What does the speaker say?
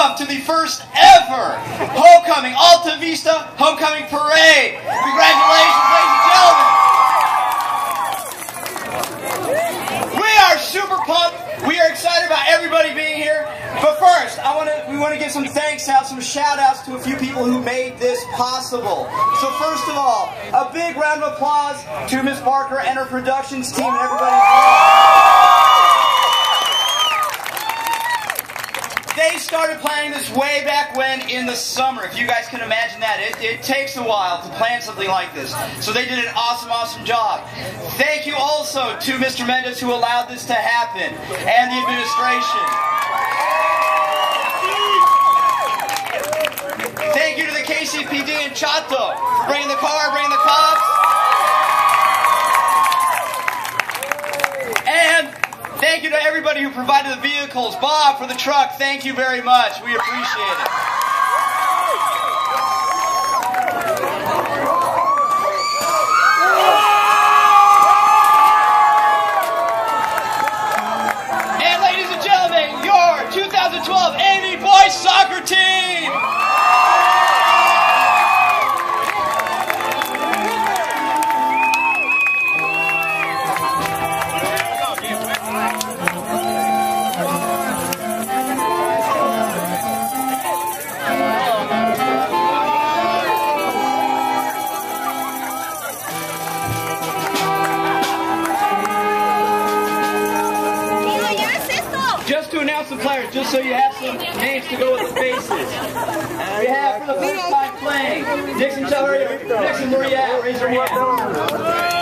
welcome to the first ever Homecoming Alta Vista Homecoming Parade. Congratulations, ladies and gentlemen. We are super pumped. We are excited about everybody being here. But first, we want to give some thanks out, some shout outs to a few people who made this possible. So first of all, a big round of applause to Miss Barker and her productions team and everybody involved. They started planning this way back when in the summer. If you guys can imagine that. It takes a while to plan something like this. So they did an awesome, awesome job. Thank you also to Mr. Mendez who allowed this to happen and the administration. Thank you to the KCPD and Chato for bringing the car, bringing the cops. And thank you to everybody who provided the vehicles. Bob for the truck, thank you very much. We appreciate it. And ladies and gentlemen, your 2012 AV Boys Soccer Team! Just to announce the players, just so you have some names to go with the faces. We have for the first time playing, Dixon, tell her, Dixon, where you at? Raise your hand.